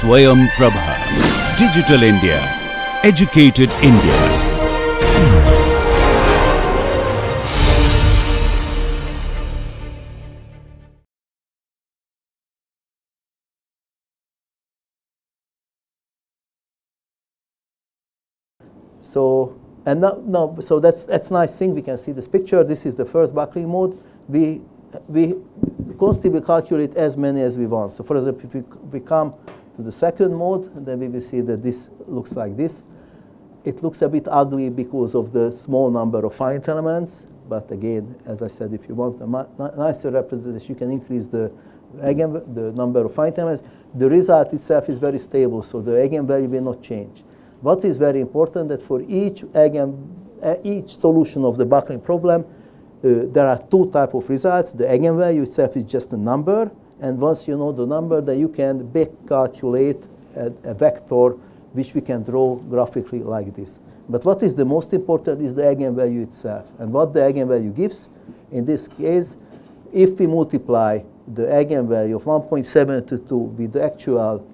Swayam Prabha. Digital India. Educated India. So, and now, so that's nice thing. We can see this picture. This is the first buckling mode. We constantly calculate as many as we want. So, for example, if we come to the second mode, then we will see that this looks like this. It looks a bit ugly because of the small number of finite elements. But again, as I said, if you want a nicer representation, you can increase the number of finite elements. The result itself is very stable, so the eigenvalue will not change. What is very important that for each solution of the buckling problem, there are two types of results. The eigenvalue itself is just a number, and once you know the number, then you can back calculate a vector which we can draw graphically like this. But what is the most important is the eigenvalue itself. And what the eigenvalue gives, in this case, if we multiply the eigenvalue of 1.722 with the actual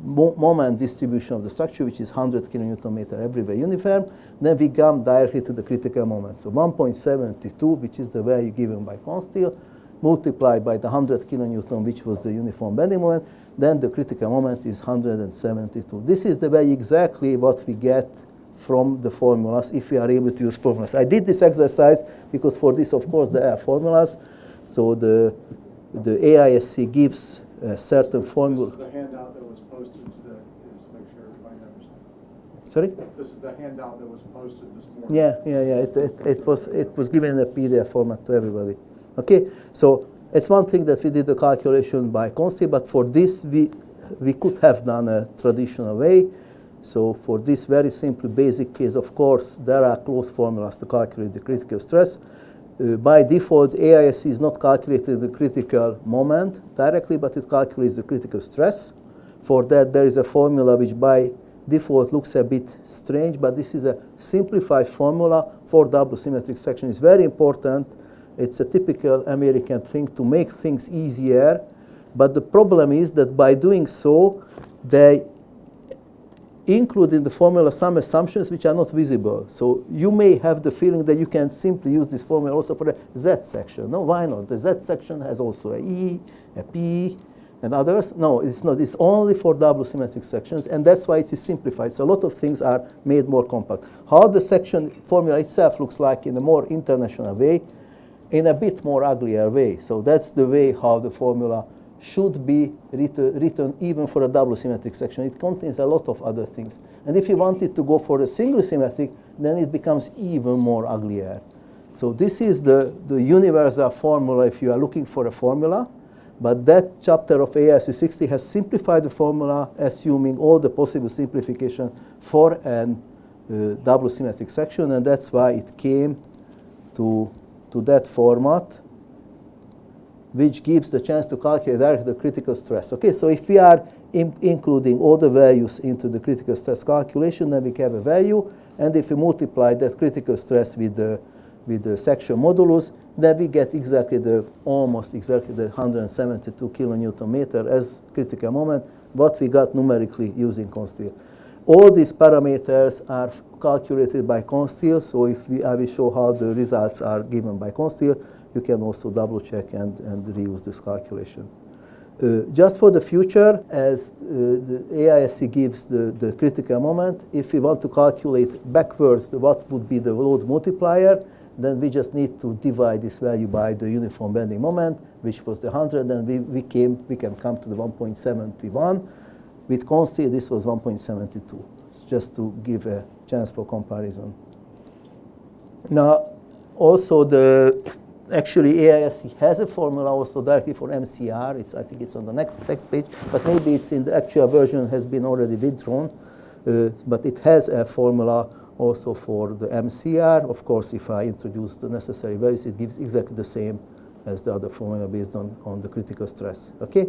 moment distribution of the structure, which is 100 kN everywhere uniform, then we come directly to the critical moment. So 1.72, which is the value given by Consteel, multiplied by the 100 kN, which was the uniform bending moment, then the critical moment is 172. This is the value exactly what we get from the formulas if we are able to use formulas. I did this exercise because for this, of course, there are formulas. So the AISC gives a certain formula. This is the handout that was posted today, just to make sure everybody understands. Sorry? This is the handout that was posted this morning. Yeah. It was given in a PDF format to everybody. Okay, so it's one thing that we did the calculation by Consteel, but for this we could have done a traditional way. So for this very simple basic case, of course, there are closed formulas to calculate the critical stress. By default, AISC is not calculating the critical moment directly, but it calculates the critical stress. For that, there is a formula which by default looks a bit strange, but this is a simplified formula for double symmetric section. It's very important. It's a typical American thing to make things easier, but the problem is that by doing so, they include in the formula some assumptions which are not visible. So you may have the feeling that you can simply use this formula also for the Z section. No, why not? The Z section has also a E, a P, and others. No, it's not. It's only for double symmetric sections, and that's why it is simplified. So a lot of things are made more compact. How the section formula itself looks like in a more international way, in a bit more uglier way. So that's the way how the formula should be written even for a double symmetric section. It contains a lot of other things. And if you wanted to go for a single symmetric, then it becomes even more uglier. So this is the universal formula if you are looking for a formula. But that chapter of AISC 60 has simplified the formula, assuming all the possible simplification for a double symmetric section. And that's why it came to that format, which gives the chance to calculate directly the critical stress. Okay, so if we are including all the values into the critical stress calculation, then we have a value, and if we multiply that critical stress with the section modulus, then we get almost exactly the 172 kN as critical moment, what we got numerically using Consteel. All these parameters are calculated by Consteel, so I will show how the results are given by Consteel. You can also double check and reuse this calculation. Just for the future, as the AISC gives the critical moment, if we want to calculate backwards what would be the load multiplier, then we just need to divide this value by the uniform bending moment, which was the 100, and we can come to the 1.71. With Consteel, this was 1.72. It's just to give a chance for comparison. Now, also actually AISC has a formula also directly for MCR. I think it's on the next page, but maybe it's in the actual version has been already withdrawn. But it has a formula also for the MCR. Of course, if I introduce the necessary values, it gives exactly the same as the other formula based on the critical stress. Okay?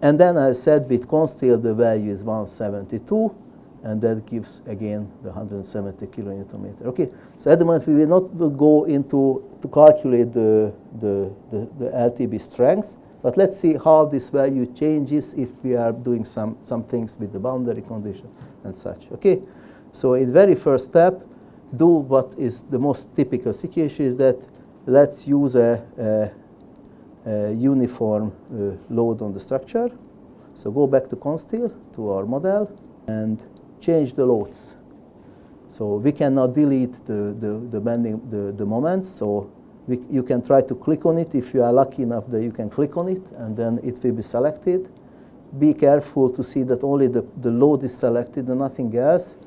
And then I said with Consteel the value is 172, and that gives again the 170 kN. Okay, so at the moment we will not go into to calculate the LTB strength, But let's see how this value changes if we are doing some things with the boundary condition and such. Okay, so in very first step, do what is the most typical situation is that let's use a uniform load on the structure. So go back to consteel, to our model, and change the loads. So we cannot delete the bending, the moments. So you can try to click on it. If you are lucky enough that you can click on it, and then it will be selected. Be careful to see that only the load is selected and nothing else.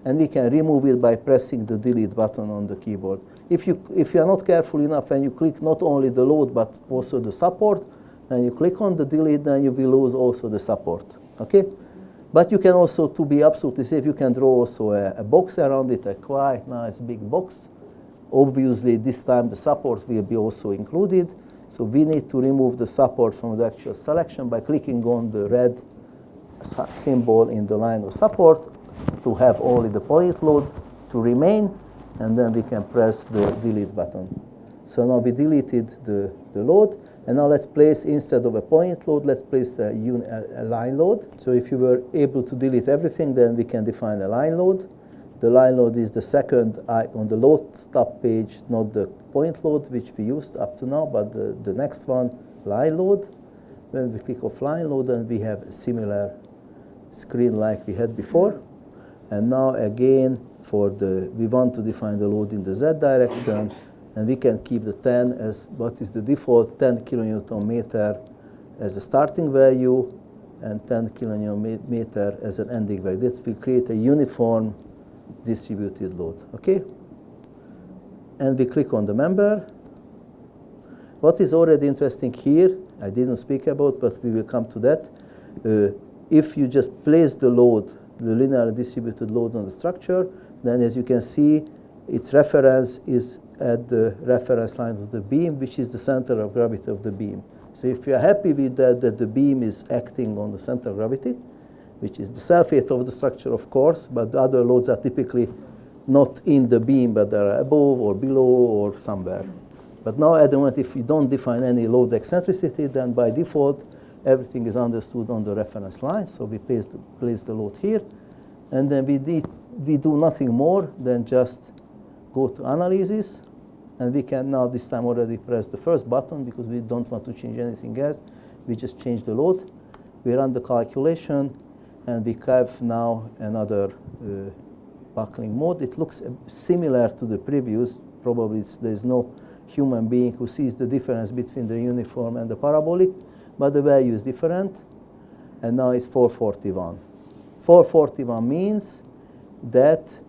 And we can remove it by pressing the delete button on the keyboard. If you are not careful enough and you click not only the load but also the support, and you click on the delete, then you will lose also the support. Okay? But you can also, to be absolutely safe, you can draw also a box around it, a quite nice big box. Obviously, this time the support will be also included. So we need to remove the support from the actual selection by clicking on the red symbol in the line of support to have only the point load to remain, and then we can press the delete button. So now we deleted the load, and now let's place, instead of a point load, let's place a line load. So if you were able to delete everything, then we can define a line load. The line load is the second on the load stop page, not the point load, which we used up to now, but the next one, line load. When we click off line load, then we have a similar screen like we had before. And now again, we want to define the load in the Z direction, and we can keep the 10 as what is the default 10 kilonewton meter as a starting value and 10 kilonewton meter as an ending value. This will create a uniform distributed load. Okay? And we click on the member. What is already interesting here, I didn't speak about, but we will come to that. If you just place the load, the linear distributed load on the structure, then as you can see, its reference is at the reference line of the beam, which is the center of gravity of the beam. So if you are happy with that the beam is acting on the center of gravity, which is the self-weight of the structure, of course, but the other loads are typically not in the beam, but they are above or below or somewhere. But now at the moment, if you don't define any load eccentricity, then by default, everything is understood on the reference line. So we place the load here, and then we do nothing more than just go to analysis, and we can now this time already press the first button because we don't want to change anything else. We just change the load. We run the calculation, and we have now another buckling mode. It looks similar to the previous. Probably there's no human being who sees the difference between the uniform and the parabolic, but the value is different, and now it's 441. 441 means that,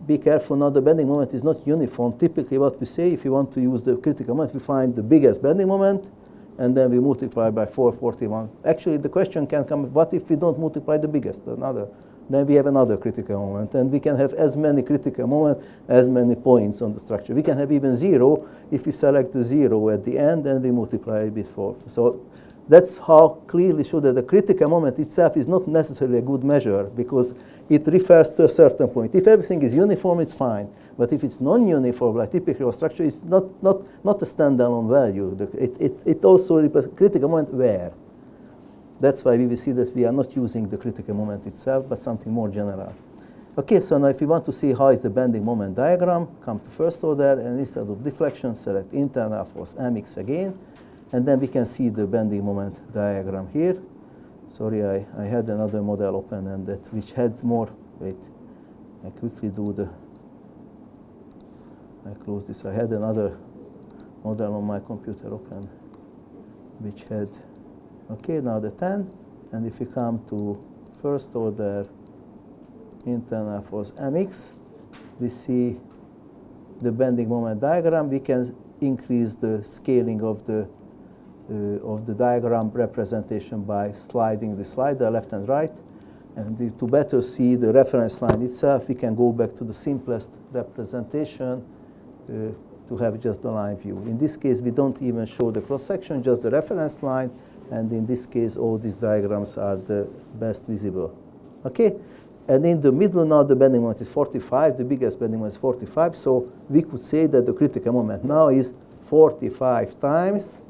be careful now, the bending moment is not uniform. Typically what we say, if you want to use the critical moment, we find the biggest bending moment, and then we multiply by 441. Actually, the question can come, what if we don't multiply the biggest, another? Then we have another critical moment, and we can have as many critical moments as many points on the structure. We can have even 0 if we select the 0 at the end, and we multiply it with 4. So that's how clearly show that the critical moment itself is not necessarily a good measure, because it refers to a certain point. If everything is uniform, it's fine. But if it's non-uniform, like typical structure, it's not a standalone value. It also is a critical moment where. That's why we will see that we are not using the critical moment itself, but something more general. Okay, so now if we want to see how is the bending moment diagram, come to first order, and instead of deflection, select internal force mx again, and then we can see the bending moment diagram here. Sorry, I had another model open, and that which had more. Wait, I quickly I close this. I had another model on my computer open, which had. Okay, now the 10, and if we come to first order internal force mx, we see the bending moment diagram. We can increase the scaling of the diagram representation by sliding the slider left and right. And to better see the reference line itself, we can go back to the simplest representation to have just the line view. In this case, we don't even show the cross-section, just the reference line. And in this case, all these diagrams are the best visible. Okay? And in the middle now, the bending moment is 45. The biggest bending moment is 45. So we could say that the critical moment now is 45 times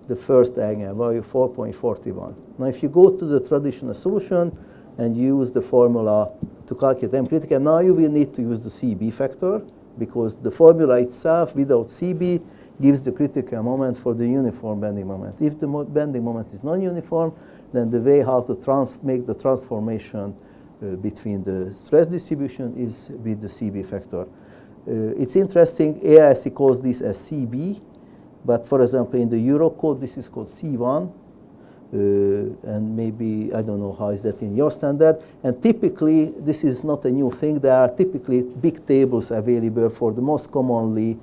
the first eigenvalue, 4.41. Now, if you go to the traditional solution and use the formula to calculate M critical, now you will need to use the CB factor, because the formula itself without CB gives the critical moment for the uniform bending moment. If the bending moment is non-uniform, then the way how to make the transformation between the stress distribution is with the CB factor. It's interesting, AISC calls this as CB, but for example, in the Euro code, this is called C1, and maybe, I don't know how is that in your standard. And typically, this is not a new thing. There are typically big tables available for the most commonly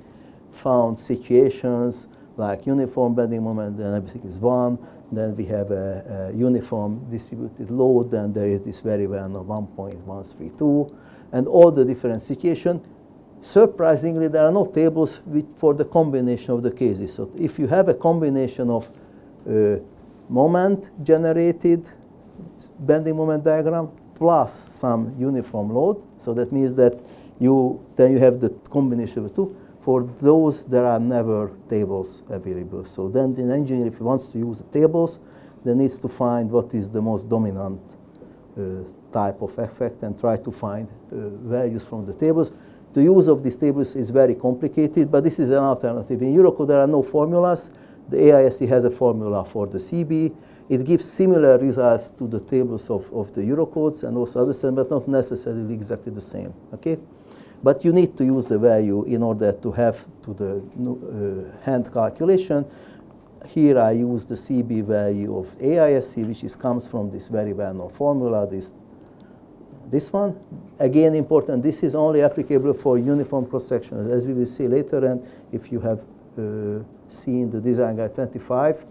found situations, like uniform bending moment, then everything is 1. Then we have a uniform distributed load, and there is this variable of 1.132, and all the different situations. Surprisingly, there are no tables for the combination of the cases. So if you have a combination of moment generated bending moment diagram plus some uniform load, so that means that then you have the combination of the two. For those, there are never tables available. So then the engineer, if he wants to use the tables, then needs to find what is the most dominant type of effect and try to find values from the tables. The use of these tables is very complicated, but this is an alternative. In Eurocode, there are no formulas. The AISC has a formula for the CB. It gives similar results to the tables of the Eurocodes and also other things, but not necessarily exactly the same. Okay? But you need to use the value in order to have to the hand calculation. Here I use the CB value of AISC, which comes from this very well-known formula, this one. Again, important, this is only applicable for uniform cross-section, as we will see later. And if you have seen the design guide 25,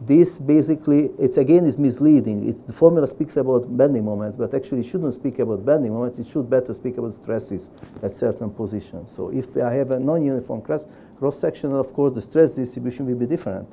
this basically, is misleading. The formula speaks about bending moments, but actually it shouldn't speak about bending moments. It should better speak about stresses at certain positions. So if I have a non-uniform cross-section, of course, the stress distribution will be different.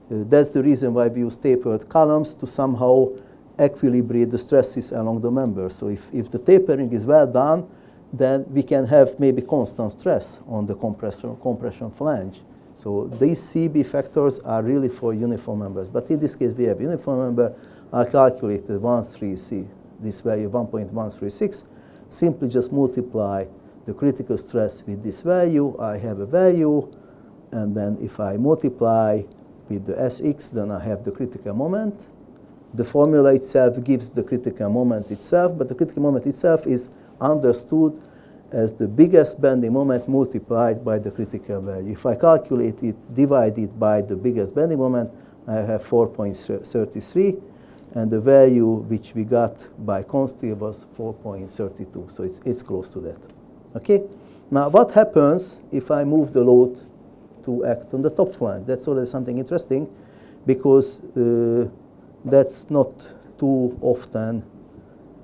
That's the reason why we use tapered columns to somehow equilibrate the stresses along the member. So if the tapering is well done, then we can have maybe constant stress on the compression flange. So these CB factors are really for uniform members. But in this case, we have uniform member. I calculated 136, this value 1.136. Simply just multiply the critical stress with this value. I have a value. And then if I multiply with the Sx, then I have the critical moment. The formula itself gives the critical moment itself, but the critical moment itself is understood as the biggest bending moment multiplied by the critical value. If I calculate it, divide it by the biggest bending moment, I have 4.33, and the value which we got by Consti was 4.32, so it's close to that. Okay? Now, what happens if I move the load to act on the top flange? That's already something interesting, because that's not too often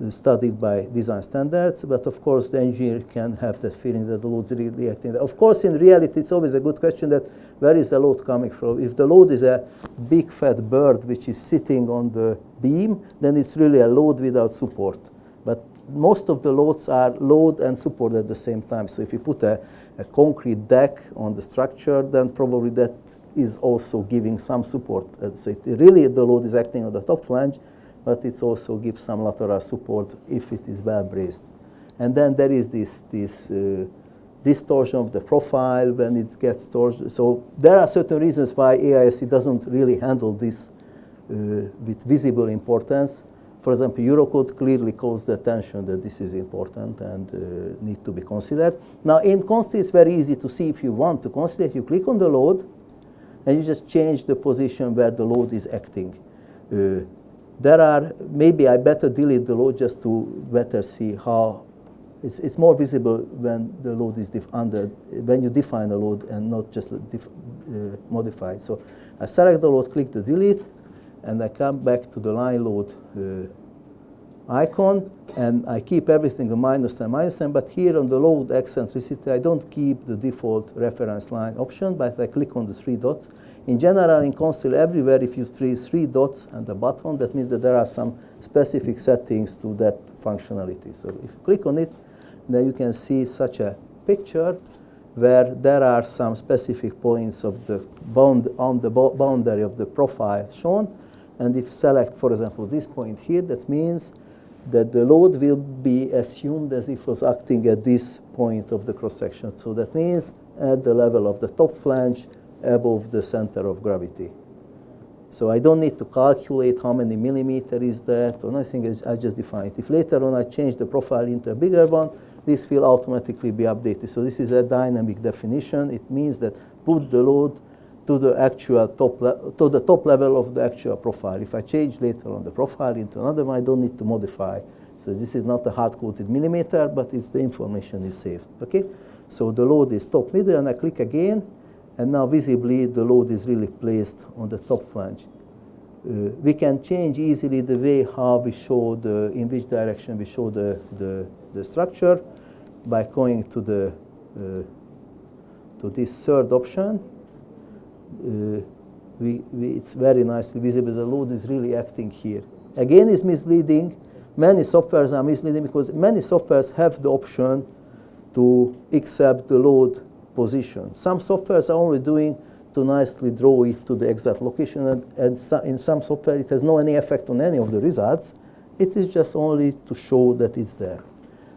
studied by design standards, but of course the engineer can have that feeling that the load is really acting. Of course, in reality, it's always a good question that where is the load coming from? If the load is a big fat bird which is sitting on the beam, then it's really a load without support. But most of the loads are load and support at the same time. So if you put a concrete deck on the structure, then probably that is also giving some support. So really the load is acting on the top flange, but it also gives some lateral support if it is well braced. And then there is this distortion of the profile when it gets torsioned. So there are certain reasons why AISC doesn't really handle this with visible importance. For example, Eurocode clearly calls the attention that this is important and need to be considered. Now, in Consti, it's very easy to see if you want to consider it. You click on the load, and you just change the position where the load is acting. Maybe I better delete the load just to better see how it's more visible when the load is when you define a load and not just modify it. So I select the load, click the delete, and I come back to the line load icon, and I keep everything a -10, but here on the load eccentricity, I don't keep the default reference line option, but I click on the 3 dots. In general, in Consti, everywhere, if you see 3 dots at the bottom, that means that there are some specific settings to that functionality. So if you click on it, then you can see such a picture. where there are some specific points of the boundary of the profile shown. And if select, for example, this point here, that means that the load will be assumed as if it was acting at this point of the cross-section. So that means at the level of the top flange above the center of gravity. So I don't need to calculate how many millimeter is that or nothing, I just define it. If later on I change the profile into a bigger one, this will automatically be updated. So this is a dynamic definition. It means that put the load to the actual top level of the actual profile. If I change later on the profile into another one, I don't need to modify. So this is not a hard-coded millimeter, but it's the information is saved. Okay? So the load is top middle, and I click again, and now visibly the load is really placed on the top flange. We can change easily the way how we show in which direction we show the structure by going to this third option. It's very nicely visible. The load is really acting here. Again, it's misleading. Many softwares are misleading because many softwares have the option to accept the load position. Some softwares are only doing to nicely draw it to the exact location, and in some software it has no any effect on any of the results. It is just only to show that it's there.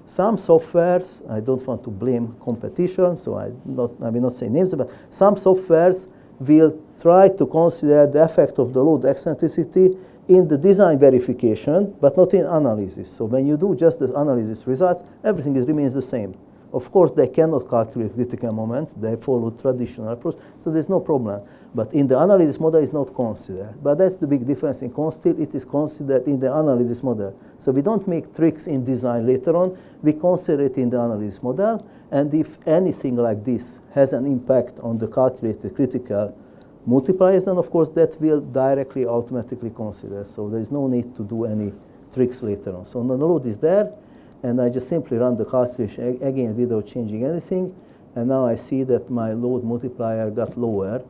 Some softwares, I don't want to blame competition, so I will not say names, but some softwares will try to consider the effect of the load eccentricity in the design verification, but not in analysis. So when you do just the analysis results, everything remains the same. Of course, they cannot calculate critical moments. They follow traditional approach, so there's no problem. But in the analysis model, it's not considered. But that's the big difference in Consteel. It is considered in the analysis model. So we don't make tricks in design later on. We consider it in the analysis model. And if anything like this has an impact on the calculated critical multipliers, then of course that will directly automatically consider. So there's no need to do any tricks later on. So the load is there. And I just simply run the calculation again without changing anything. And now I see that my load multiplier got lower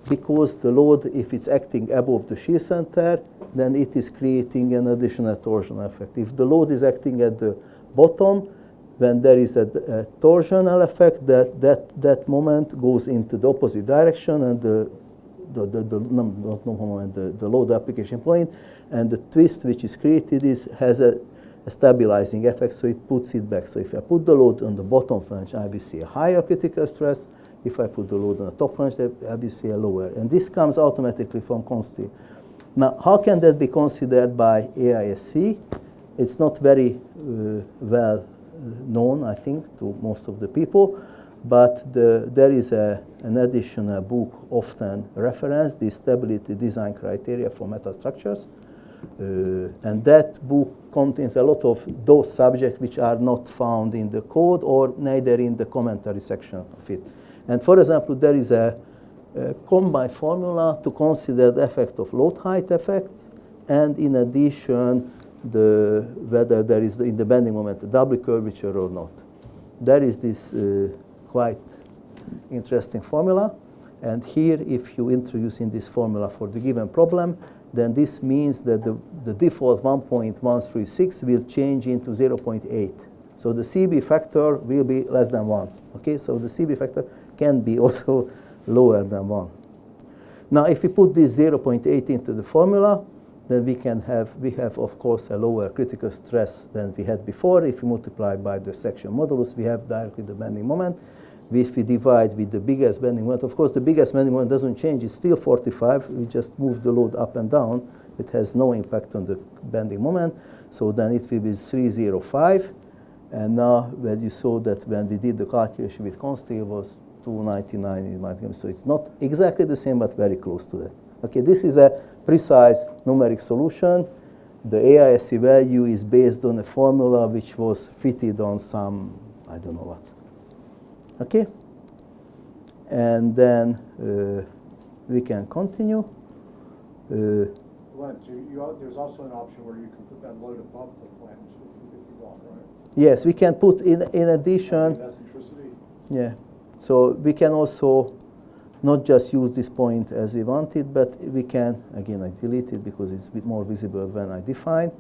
because the load, if it's acting above the shear center, then it is creating an additional torsional effect. If the load is acting at the bottom, when there is a torsional effect, that moment goes into the opposite direction, and the load application point, and the twist which is created has a stabilizing effect, so it puts it back. So if I put the load on the bottom flange, I will see a higher critical stress. If I put the load on the top flange, I will see a lower. And this comes automatically from Consteel. Now, how can that be considered by AISC? It's not very well known, I think, to most of the people, but there is an additional book often referenced, the Stability Design Criteria for Metal Structures. And that book contains a lot of those subjects which are not found in the code or neither in the commentary section of it. And for example, there is a combined formula to consider the effect of load height effects, and in addition, whether there is in the bending moment a double curvature or not. There is this quite interesting formula, and here if you introduce in this formula for the given problem, then this means that the default 1.136 will change into 0.8. So the CB factor will be less than 1. Okay, so the CB factor can be also lower than 1. Now, if we put this 0.8 into the formula, then we have of course a lower critical stress than we had before. If we multiply by the section modulus, we have directly the bending moment. If we divide with the biggest bending moment, of course the biggest bending moment doesn't change, it's still 45. We just move the load up and down. It has no impact on the bending moment. So then it will be 305. And now, as you saw that when we did the calculation with Consteel, it was 299 in my case. So it's not exactly the same, but very close to that. Okay, this is a precise numeric solution. The AISC value is based on a formula which was fitted on some, I don't know what. Okay, and then we can continue. There's also an option where you can put that load above the flange if you want, right? Yes, we can put in addition. Eccentricity. Yeah, so we can also not just use this point as we wanted, but we can, again, I delete it because it's a bit more visible when I define.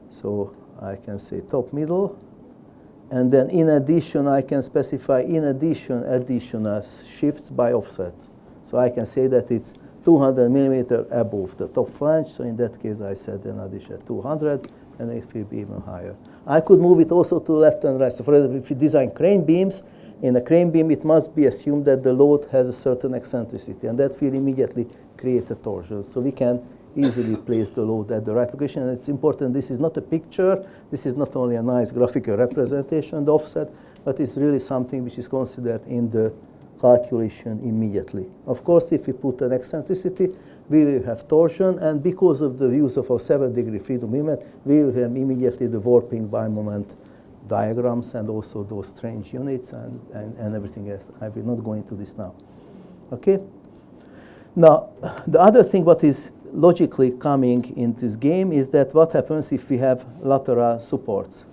So I can say top middle, And then in addition, I can specify additional shifts by offsets. So I can say that it's 200 millimeter above the top flange. So in that case, I said an addition 200, and it will be even higher. I could move it also to left and right. So for example, if you design crane beams, in a crane beam, it must be assumed that the load has a certain eccentricity, and that will immediately create a torsion. So we can easily place the load at the right location. And it's important, this is not a picture, this is not only a nice graphical representation of the offset, but it's really something which is considered in the calculation immediately. Of course, if we put an eccentricity, we will have torsion, and because of the use of our 7-degree freedom movement, we will have immediately the warping by moment diagrams and also those strange units and everything else. I will not go into this now. Okay? Now, the other thing what is logically coming into this game is that what happens if we have lateral supports.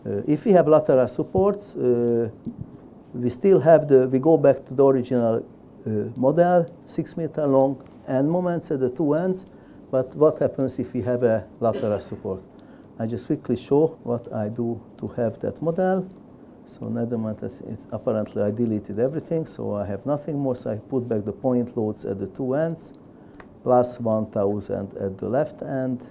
If we have lateral supports, we still have we go back to the original model, 6 meter long end moments at the two ends, but what happens if we have a lateral support? I just quickly show what I do to have that model. So it's apparently I deleted everything, so I have nothing more, so I put back the point loads at the two ends, plus 1000 at the left end,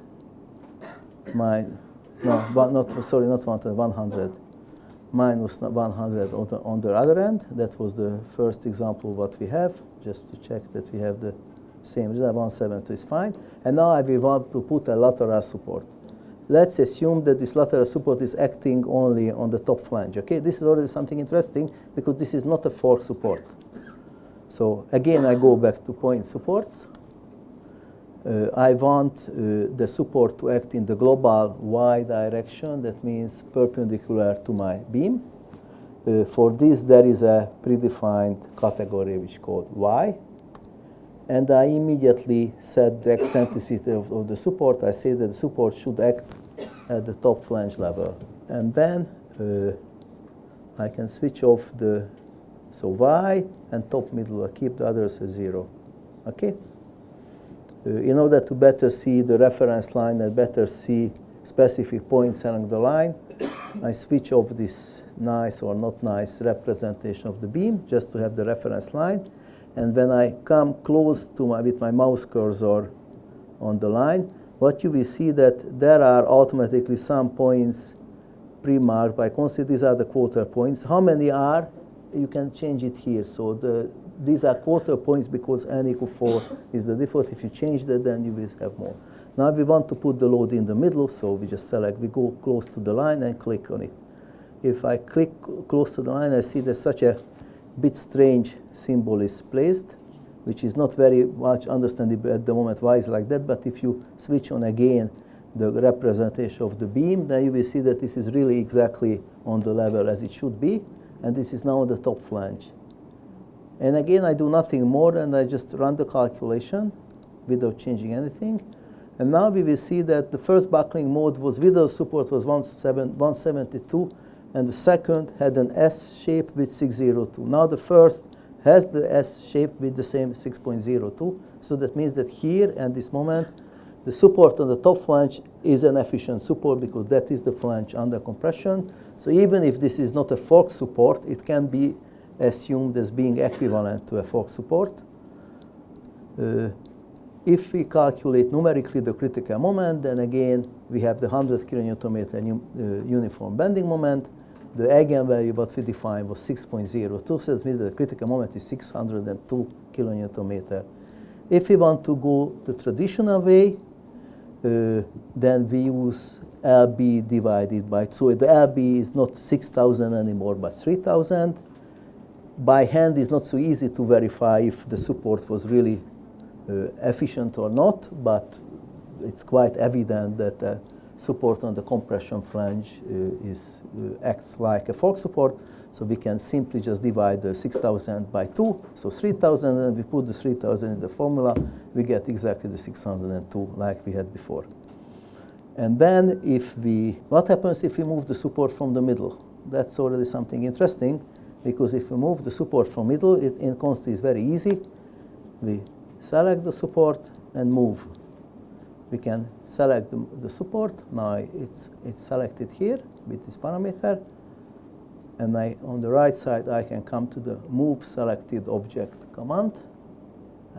not 100, minus 100 on the other end. That was the first example what we have, just to check that we have the same result. 170 is fine. And now I will want to put a lateral support. Let's assume that this lateral support is acting only on the top flange. Okay, this is already something interesting because this is not a fork support. So again, I go back to point supports. I want the support to act in the global Y direction. That means perpendicular to my beam. For this, there is a predefined category which is called Y. And I immediately set the eccentricity of the support. I say that the support should act at the top flange level. And then I can switch off so Y and top middle. I keep the others at 0. Okay? In order to better see the reference line and better see specific points along the line, I switch off this nice or not nice representation of the beam just to have the reference line. And when I come close to with my mouse cursor on the line, what you will see that there are automatically some points pre-marked by constant. These are the quarter points. How many are? You can change it here. So these are quarter points because n equal 4 is the default. If you change that, then you will have more. Now we want to put the load in the middle, so we just select, we go close to the line and click on it. If I click close to the line, I see there's such a bit strange symbol is placed, which is not very much understandable at the moment why it's like that, but if you switch on again the representation of the beam, then you will see that this is really exactly on the level as it should be, and this is now on the top flange. And again, I do nothing more, and I just run the calculation without changing anything. And now we will see that the first buckling mode was without support was 172, and the second had an S shape with 602. Now the first has the S shape with the same 6.02. So that means that here at this moment, the support on the top flange is an efficient support because that is the flange under compression. So even if this is not a fork support, it can be assumed as being equivalent to a fork support. If we calculate numerically the critical moment, then again, we have the 100 kN uniform bending moment. The eigenvalue what we defined was 6.02, so that means that the critical moment is 602 kN. If we want to go the traditional way, then we use LB divided by 2. So the LB is not 6,000 anymore, but 3,000. By hand, it's not so easy to verify if the support was really efficient or not, but it's quite evident that the support on the compression flange acts like a fork support. So we can simply just divide the 6,000 by 2, so 3,000, and we put the 3,000 in the formula, we get exactly the 602 like we had before. And then what happens if we move the support from the middle? That's already something interesting, because if we move the support from middle, in constant is very easy. We select the support and move. We can select the support. Now it's selected here with this parameter. And on the right side, I can come to the Move Selected Object command.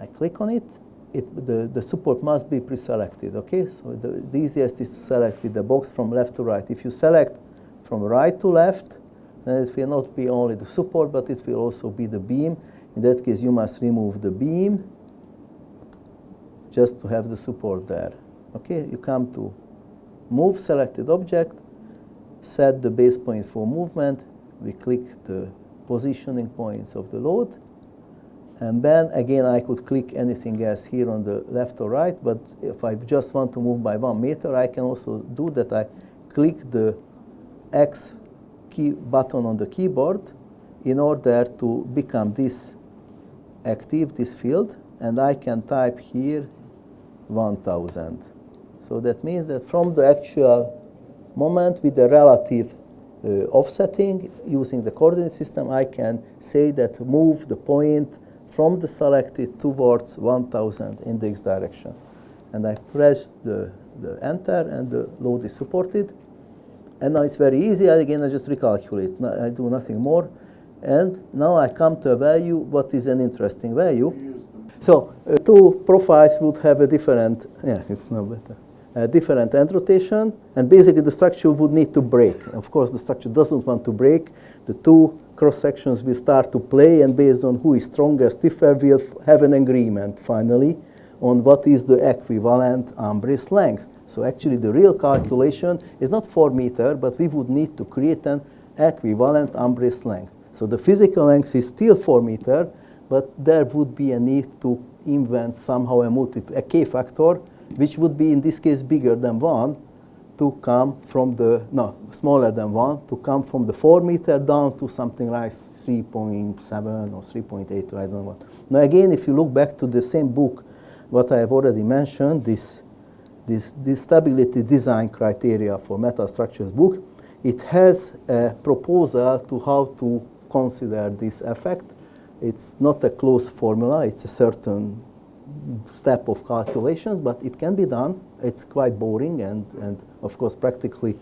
I click on it. The support must be pre-selected, okay? So the easiest is to select with the box from left to right. If you select from right to left, then it will not be only the support, but it will also be the beam. In that case, you must remove the beam just to have the support there, okay? You come to Move Selected Object, set the base point for movement. We click the positioning points of the load. And then again, I could click anything else here on the left or right, but if I just want to move by 1 meter, I can also do that. I click the X key button on the keyboard in order to become this active, this field, and I can type here 1000. So that means that from the actual moment with the relative offsetting using the coordinate system, I can say that move the point from the selected towards 1000 in the x direction. And I press the enter and the load is supported. And now it's very easy. Again, I just recalculate. I do nothing more. And now I come to a value. What is an interesting value? So two profiles would have a different, it's no better. A different end rotation, and basically the structure would need to break. Of course, the structure doesn't want to break. The two cross sections will start to play, and based on who is stronger, stiffer, we'll have an agreement finally on what is the equivalent umbrace length. So actually, the real calculation is not 4 meters, but we would need to create an equivalent umbrace length. So the physical length is still 4 meters, but there would be a need to invent somehow a K factor, which would be in this case bigger than 1 to come from smaller than 1 to come from the 4 meter down to something like 3.7 or 3.8, I don't know what. Now again, if you look back to the same book, what I have already mentioned, this stability design criteria for metal structures book, it has a proposal to how to consider this effect. It's not a closed formula, it's a certain step of calculations, but it can be done. It's quite boring and of course practically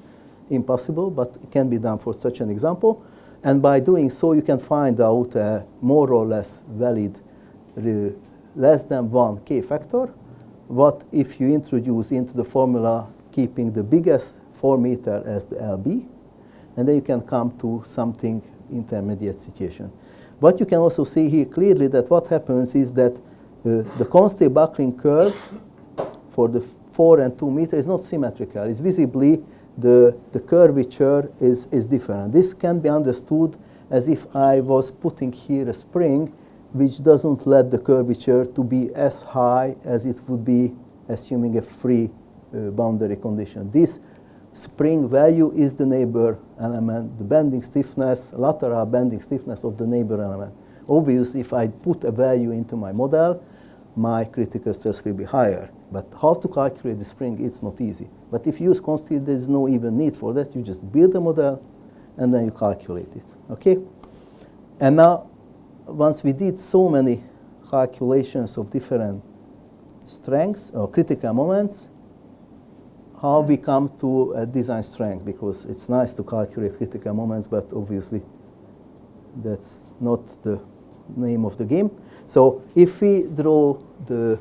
impossible, but it can be done for such an example. And by doing so, you can find out a more or less valid less than 1 K factor. What if you introduce into the formula keeping the biggest 4 meter as the LB, and then you can come to something intermediate situation. But you can also see here clearly that what happens is that the constant buckling curve for the 4 and 2 meter is not symmetrical. It's visibly the curvature is different. This can be understood as if I was putting here a spring which doesn't let the curvature to be as high as it would be assuming a free boundary condition. This spring value is the neighbor element, the bending stiffness, lateral bending stiffness of the neighbor element. Obviously, if I put a value into my model, my critical stress will be higher. But how to calculate the spring, it's not easy. But if you use constant, there's no even need for that. You just build a model, and then you calculate it, okay? And now, once we did so many calculations of different strengths or critical moments, how we come to a design strength, because it's nice to calculate critical moments, but obviously that's not the name of the game. So if we draw the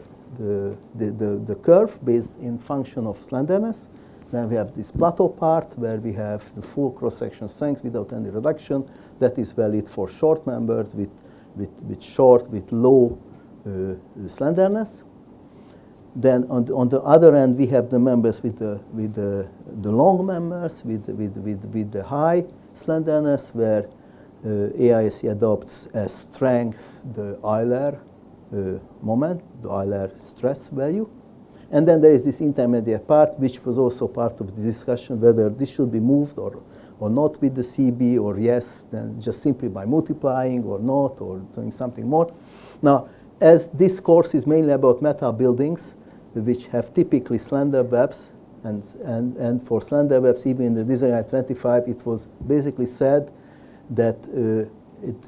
curve based in function of slenderness, then we have this plateau part where we have the full cross-section strength without any reduction. That is valid for short members with low slenderness. Then on the other end, we have the members with the long members with the high slenderness, where AISC adopts as strength the Euler moment, the Euler stress value. And then there is this intermediate part, which was also part of the discussion, whether this should be moved or not with the CB, or yes, then just simply by multiplying, or not, or doing something more. Now, as this course is mainly about metal buildings, which have typically slender webs, and for slender webs, even in the Design 25, it was basically said that,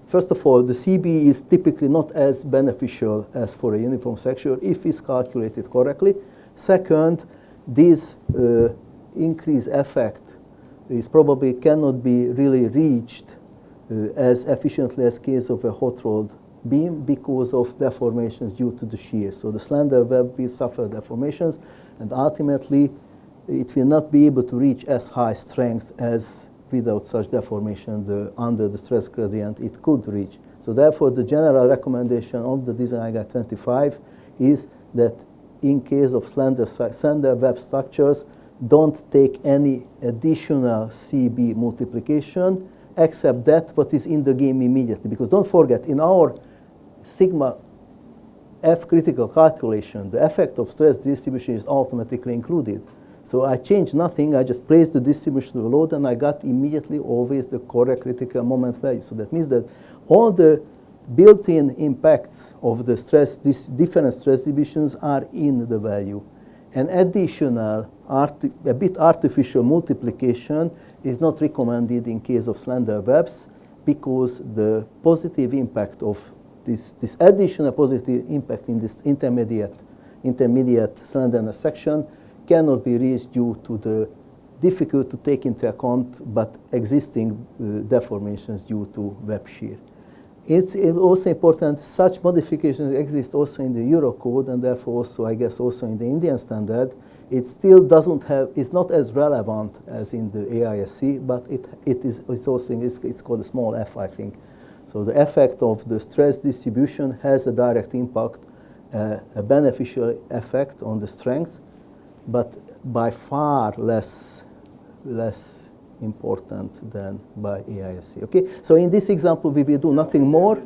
first of all, the CB is typically not as beneficial as for a uniform section if it's calculated correctly. Second, this increase effect is probably cannot be really reached as efficiently as case of a hot-rolled beam because of deformations due to the shear. So the slender web will suffer deformations, and ultimately it will not be able to reach as high strength as without such deformation under the stress gradient it could reach. So therefore the general recommendation of the Design Guide 25 is that in case of slender web structures, don't take any additional CB multiplication except that what is in the game immediately. Because don't forget, in our sigma F critical calculation, the effect of stress distribution is automatically included. So I changed nothing, I just placed the distribution of the load and I got immediately always the correct critical moment value. So that means that all the built-in impacts of the stress, these different stress distributions are in the value. An additional, a bit artificial multiplication is not recommended in case of slender webs because the positive impact of this additional positive impact in this intermediate slenderness section cannot be reached due to the difficult to take into account but existing deformations due to web shear. It's also important such modifications exist also in the Eurocode and therefore also I guess also in the Indian standard. It still doesn't have, it's not as relevant as in the AISC, but it's called a small f, I think. So the effect of the stress distribution has a direct impact, a beneficial effect on the strength, but by far less important than by AISC. Okay, so in this example we will do nothing more.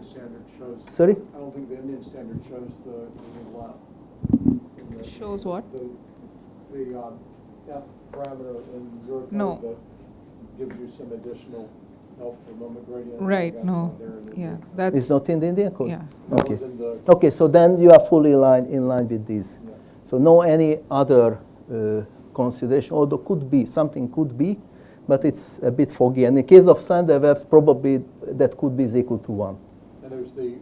Sorry? I don't think the Indian standard shows the Shows what? The F parameter in your code No. that gives you some additional help for moment gradient. Right, That's no, not there in the yeah, Indian. that's... It's not in the Indian code? Yeah. That Okay. was in the- Okay, so then you are fully in line with these. Yeah. So no any other consideration, although something could be, but it's a bit foggy. And in case of slender webs, probably that could be equal to 1. And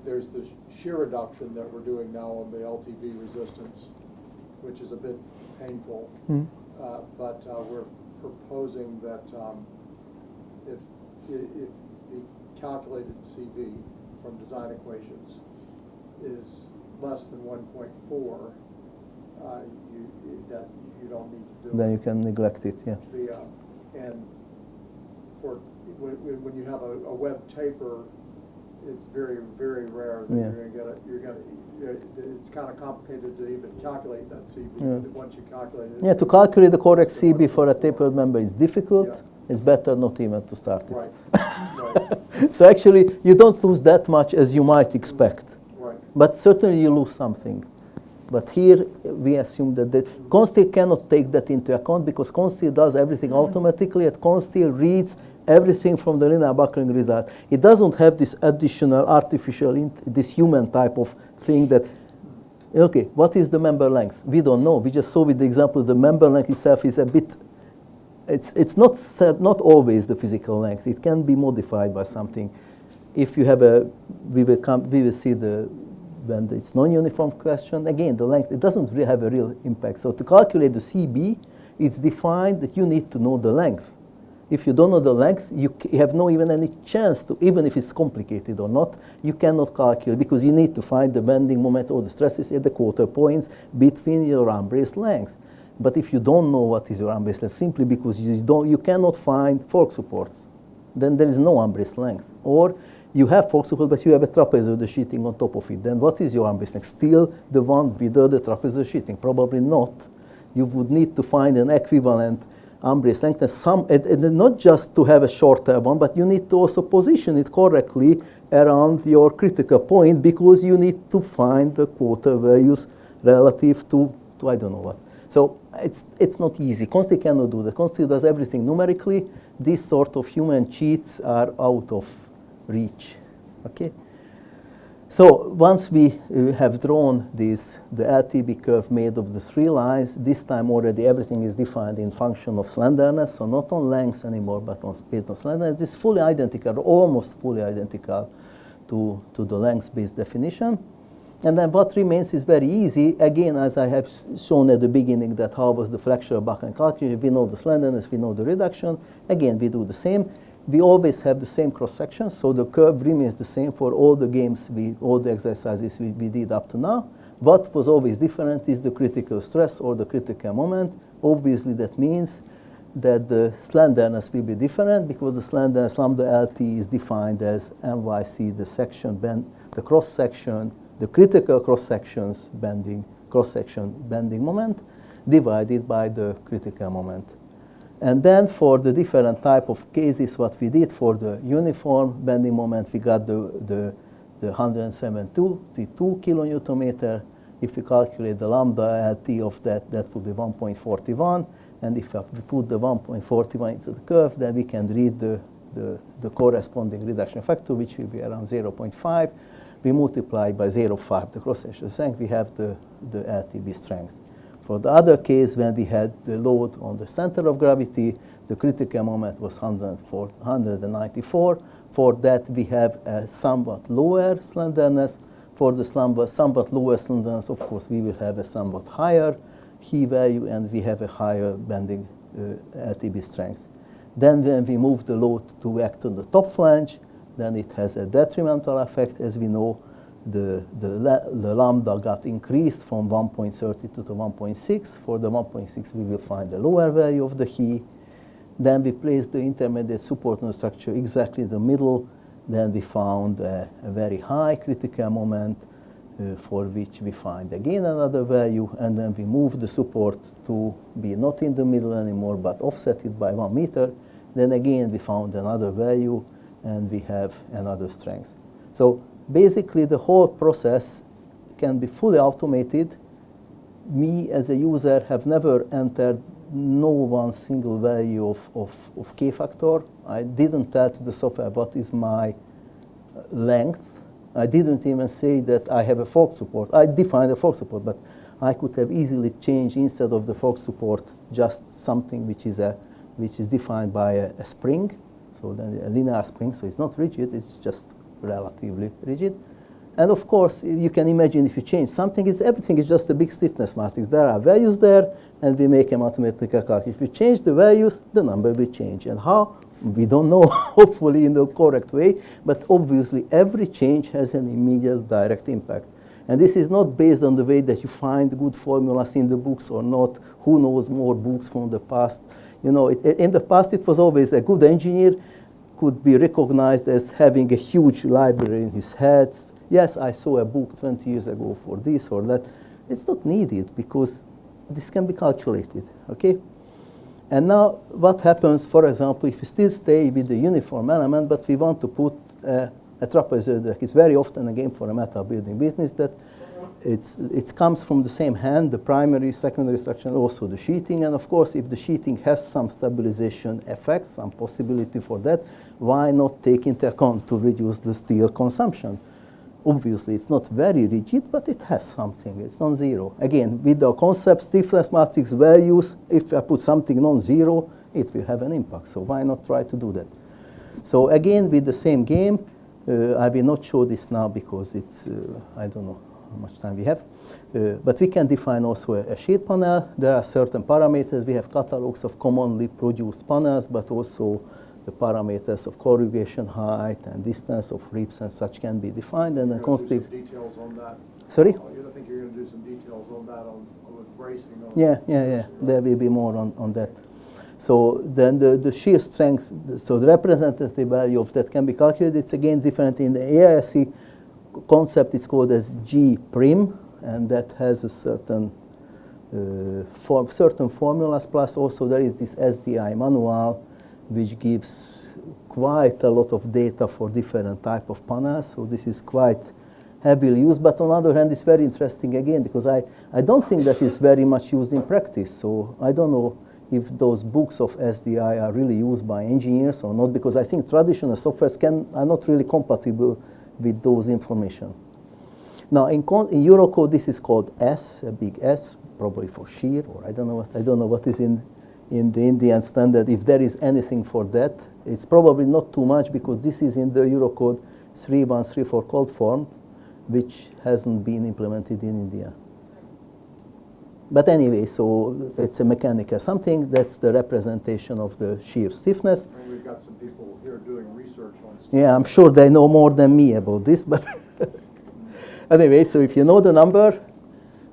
there's the shear reduction that we're doing now on the LTB resistance, which is a bit painful. But we're proposing that if the calculated CV from design equations is less than 1.4, that you don't need to do Then it. you can neglect it, yeah. And for when you have a web taper, it's very, very rare that you're gonna it's kind of complicated to even calculate that CV. Yeah. Once you calculate it. Yeah, to calculate the correct CB for a tapered member is difficult. Yeah. It's better not even to start it. Right. Right. So actually, you don't lose that much as you might expect. Right. But certainly you lose something. But here we assume that Consteel cannot take that into account because Consteel does everything automatically and Consteel reads everything from the linear buckling result. It doesn't have this additional artificial, this human type of thing that, okay, what is the member length? We don't know. We just saw with the example the member length itself is a bit, it's not always the physical length. It can be modified by something. If you have we will see when it's non-uniform question, again, the length, it doesn't really have a real impact. So to calculate the CB, it's defined that you need to know the length. If you don't know the length, you have no even any chance to, even if it's complicated or not, you cannot calculate because you need to find the bending moment or the stresses at the quarter points between your arm brace lengths. But if you don't know what is your arm brace length, simply because you cannot find fork supports, then there is no arm brace length. Or you have fork support, but you have a trapezoidal sheeting on top of it. Then what is your arm brace length? Still the one without the trapezoidal sheeting? Probably not. You would need to find an equivalent arm brace length, and not just to have a shorter one, but you need to also position it correctly around your critical point because you need to find the quarter values relative to I don't know what. So it's not easy. Consteel cannot do that. Consteel does everything numerically. These sort of human cheats are out of reach. Okay. So once we have drawn the LTB curve made of the 3 lines, this time already everything is defined in function of slenderness, so not on length anymore, but based on slenderness. It's fully identical, almost fully identical to the length-based definition. And then what remains is very easy. Again, as I have shown at the beginning, that how was the flexural buckling calculation. We know the slenderness, we know the reduction. Again, we do the same. we always have the same cross section, so the curve remains the same for all the games, all the exercises we did up to now. What was always different is the critical stress or the critical moment. Obviously, that means that the slenderness will be different because the slenderness lambda LT is defined as MYC, the section bend, the cross section, the critical cross section bending moment divided by the critical moment. And then for the different type of cases, what we did for the uniform bending moment, we got the 172 kilonewton meter. If we calculate the lambda LT of that, that would be 1.41. And if we put the 1.41 into the curve, then we can read the corresponding reduction factor, which will be around 0.5. We multiply by 0.5 the cross-section strength, we have the LTB strength. For the other case, when we had the load on the center of gravity, the critical moment was 194. For that, we have a somewhat lower slenderness. For the somewhat lower slenderness, of course, we will have a somewhat higher He value, and we have a higher bending LTB strength. Then when we move the load to act on the top flange, then it has a detrimental effect. As we know, the lambda got increased from 1.32 to 1.6. For the 1.6, we will find the lower value of the He. Then we place the intermediate support on the structure exactly in the middle. Then we found a very high critical moment, for which we find again another value, and then we move the support to be not in the middle anymore, but offset it by 1 meter. Then again we found another value, and we have another strength. So basically the whole process can be fully automated. Me as a user have never entered no one single value of K factor. I didn't tell to the software what is my length. I didn't even say that I have a fork support. I defined a fork support, but I could have easily changed instead of the fork support just something which is defined by a spring, so then a linear spring. So it's not rigid; it's just relatively rigid. And of course, you can imagine if you change something, everything is just a big stiffness matrix. There are values there, and we make a mathematical calculation. If you change the values, the number will change. And how? We don't know, hopefully in the correct way, but obviously every change has an immediate direct impact. And this is not based on the way that you find good formulas in the books or not. Who knows more books from the past? You know, in the past it was always a good engineer could be recognized as having a huge library in his head. Yes, I saw a book 20 years ago for this or that. It's not needed because this can be calculated, okay? And now what happens, for example, if we still stay with the uniform element, but we want to put a trapezoid deck. It's very often, again, for a metal building business that it comes from the same hand, the primary, secondary structure, and also the sheeting. And of course, if the sheeting has some stabilization effect, some possibility for that, why not take into account to reduce the steel consumption? Obviously, it's not very rigid, but it has something. It's non-zero. Again, with the concept, stiffness matrix values, if I put something non-zero, it will have an impact. So why not try to do that? So again, with the same game, I will not show this now because it's, I don't know how much time we have. But we can define also a shear panel. There are certain parameters. We have catalogs of commonly produced panels, but also the parameters of corrugation height and distance of ribs and such can be defined. And then constantly. Details on that. Sorry? I think you're going to do some details on that on bracing. Yeah. There will be more on that. So then the shear strength, so the representative value of that can be calculated. It's again different in the AISC concept. It's called as G prim, and that has a certain certain formulas. Plus also there is this SDI manual, which gives quite a lot of data for different type of panels. So this is quite heavily used. But on the other hand, it's very interesting again because I don't think that is very much used in practice. So I don't know if those books of SDI are really used by engineers or not, because I think traditional softwares are not really compatible with those information. Now in Eurocode, this is called S, a big S, probably for shear, or I don't know what is in the Indian standard. If there is anything for that, it's probably not too much because this is in the Eurocode 3134 code form, which hasn't been implemented in India. But anyway, so it's a mechanical something. That's the representation of the shear stiffness. And we've got some people here doing research on stuff. Yeah, I'm sure they know more than me about this, but anyway, so if you know the number,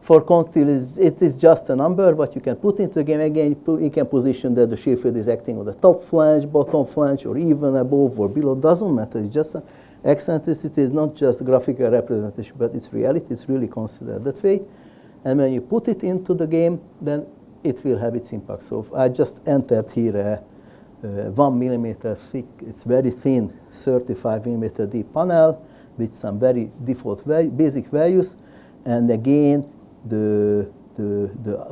for conceal, it is just a number, but you can put into the game. Again, you can position that the shear field is acting on the top flange, bottom flange, or even above or below. Doesn't matter. It's just an eccentricity. It's not just graphical representation, but it's reality. It's really considered that way. And when you put it into the game, then it will have its impact. So I just entered here a 1 millimeter thick, it's very thin, 35 millimeter deep panel with some very default basic values. And again, the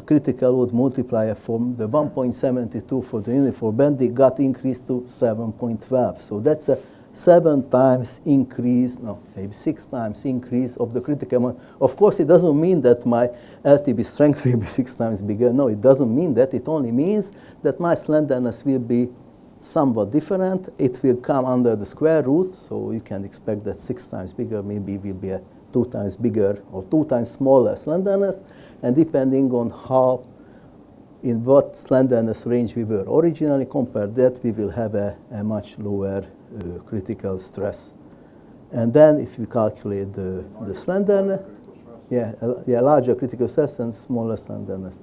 critical load multiplier from the 1.72 for the uniform bending got increased to 7.12. So that's a 7 times increase, no, maybe 6 times increase of the critical moment. Of course, it doesn't mean that my LTB strength will be 6 times bigger. No, it doesn't mean that. It only means that my slenderness will be somewhat different. It will come under the square root, so you can expect that 6 times bigger maybe will be a 2 times bigger or 2 times smaller slenderness, and depending on how, in what slenderness range we were originally compared that, we will have a much lower critical stress. And then if we calculate the slenderness, larger critical stress and smaller slenderness.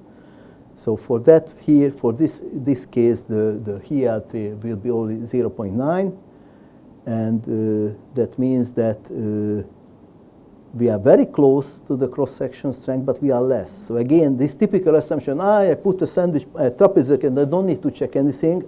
So for that here, for this case, the HLT will be only 0.9, and that means that we are very close to the cross-section strength, but we are less. So again, this typical assumption, I put a sandwich, a trapezoid, and I don't need to check anything,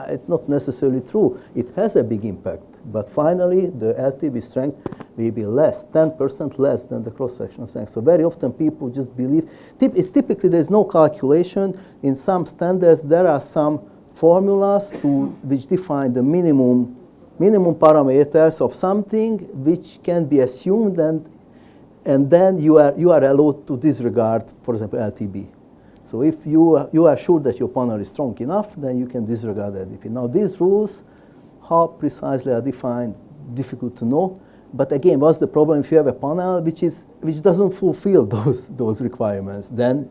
it's not necessarily true. It has a big impact. But finally, the LTB strength will be less, 10% less than the cross-section strength. So very often people just believe, it's typically there's no calculation. In some standards, there are some formulas which define the minimum parameters of something which can be assumed, and then you are allowed to disregard, for example, LTB. So if you are sure that your panel is strong enough, then you can disregard LTB. Now these rules, how precisely are defined, difficult to know. But again, what's the problem if you have a panel which doesn't fulfill those requirements? Then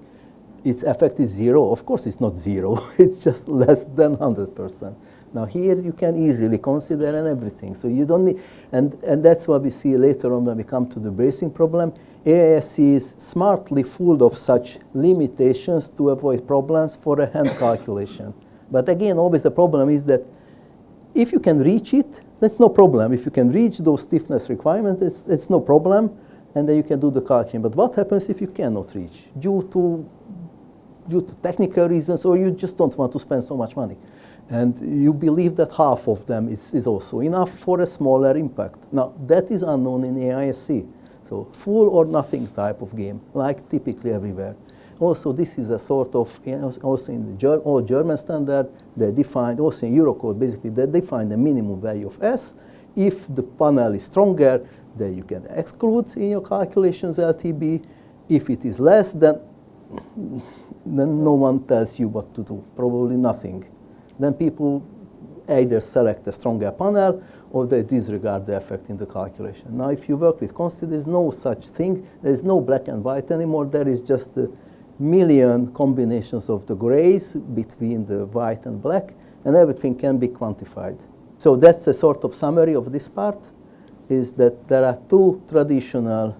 its effect is 0. Of course, it's not 0. It's just less than 100%. Now here you can easily consider and everything. So you don't need, and that's what we see later on when we come to the bracing problem. AISC is smartly full of such limitations to avoid problems for a hand calculation. But again, always the problem is that if you can reach it, that's no problem. If you can reach those stiffness requirements, it's no problem, and then you can do the calculation. But what happens if you cannot reach due to technical reasons, or you just don't want to spend so much money? And you believe that half of them is also enough for a smaller impact. Now, that is unknown in AISC. So full or nothing type of game, like typically everywhere. Also, this is a sort of, also in the all German standard, they defined, also in Eurocode, basically, they define the minimum value of S. If the panel is stronger, then you can exclude in your calculations LTB. If it is less, then no one tells you what to do, probably nothing. Then people either select a stronger panel or they disregard the effect in the calculation. Now, if you work with constant, there's no such thing. There is no black and white anymore. There is just a million combinations of the grays between the white and black, and everything can be quantified. So that's a sort of summary of this part, is that there are two traditional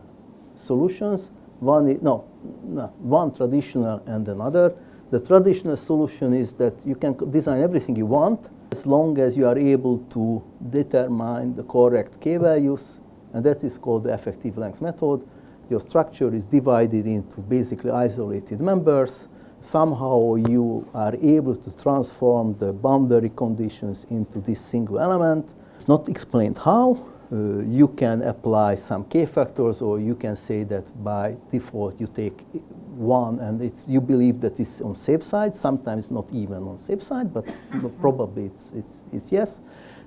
solutions. One traditional and another. The traditional solution is that you can design everything you want as long as you are able to determine the correct K values, and that is called the effective length method. Your structure is divided into basically isolated members. Somehow you are able to transform the boundary conditions into this single element. It's not explained how. You can apply some K factors, or you can say that by default you take 1 and you believe that it's on safe side, sometimes not even on safe side, but probably it's yes.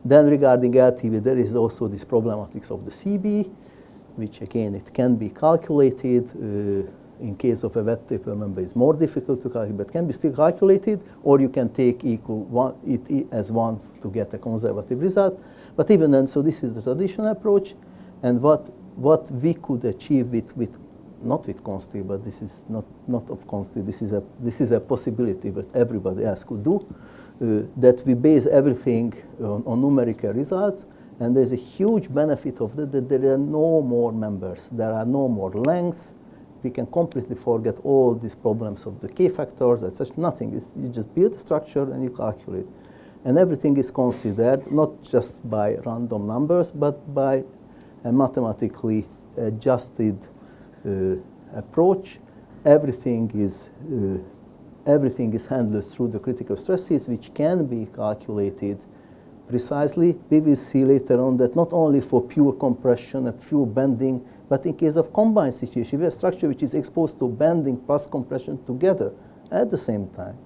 Then regarding LTB, there is also this problematics of the CB, which again, it can be calculated. In case of a wet taper member, it's more difficult to calculate, but can be still calculated, or you can take it as 1 to get a conservative result. But even then, so this is the traditional approach, and what we could achieve with not with consti, but this is not of consti. This is a possibility that everybody else could do. That we base everything on numerical results, and there's a huge benefit of that there are no more members, there are no more lengths. We can completely forget all these problems of the k factors and such. Nothing. You just build a structure and you calculate, and everything is considered not just by random numbers, but by a mathematically adjusted approach. Everything is handled through the critical stresses, which can be calculated precisely. We will see later on that not only for pure compression and pure bending, but in case of combined situation, we have a structure which is exposed to bending plus compression together at the same time.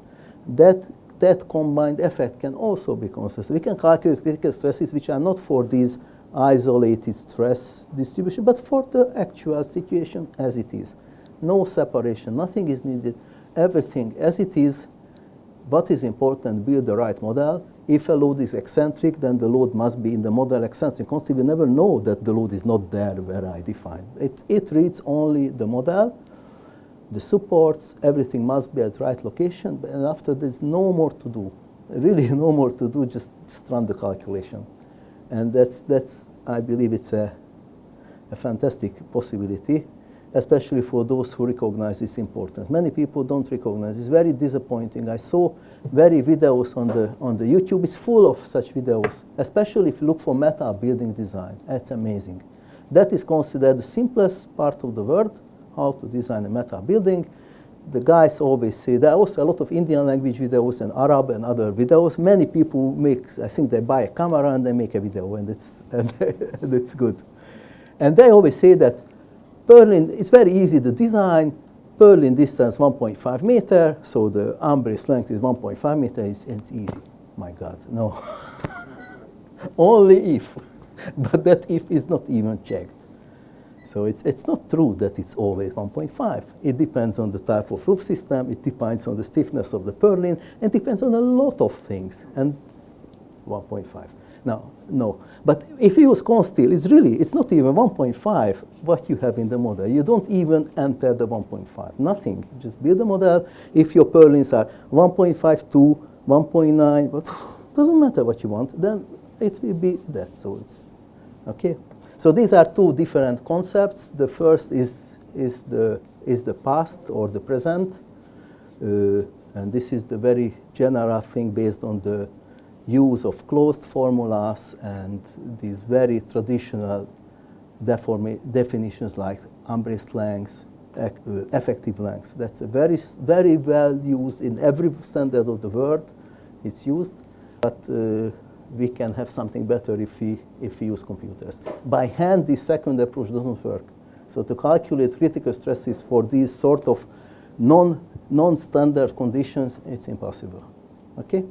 That combined effect can also be considered. So we can calculate critical stresses which are not for these isolated stress distribution, but for the actual situation as it is. No separation, nothing is needed. Everything as it is. What is important, build the right model. If a load is eccentric, then the load must be in the model eccentric constant. We never know that the load is not there where I defined. It reads only the model, the supports, everything must be at right location, and after there's no more to do. Really no more to do, just run the calculation. And that's I believe it's a fantastic possibility, especially for those who recognize its importance. Many people don't recognize. It's very disappointing. I saw videos on the YouTube. It's full of such videos, especially if you look for meta building design. That's amazing. That is considered the simplest part of the world, how to design a meta building. The guys always say, there are also a lot of Indian language videos and Arab and other videos. Many people I think they buy a camera and they make a video, and it's good. And they always say that purlin, it's very easy to design. Purlin distance 1.5 meter, so the arm brace length is 1.5 meter. It's easy. My God, no. Only if, but that if is not even checked. So it's not true that it's always 1.5. It depends on the type of roof system. It depends on the stiffness of the purlin, and depends on a lot of things. And 1.5. Now, no. But if you use consteel, it's not even 1.5 what you have in the model. You don't even enter the 1.5. Nothing. Just build the model. If your purlins are 1.5 to 1.9, but doesn't matter what you want, then it will be that. So it's okay. So these are two different concepts. The first is the past or the present, and this is the very general thing based on the use of closed formulas and these very traditional definitions like embraced lengths, effective lengths. That's a very well used in every standard of the world. It's used, but we can have something better if we use computers. By hand, this second approach doesn't work. So to calculate critical stresses for these sort of non-standard conditions, it's impossible. Okay?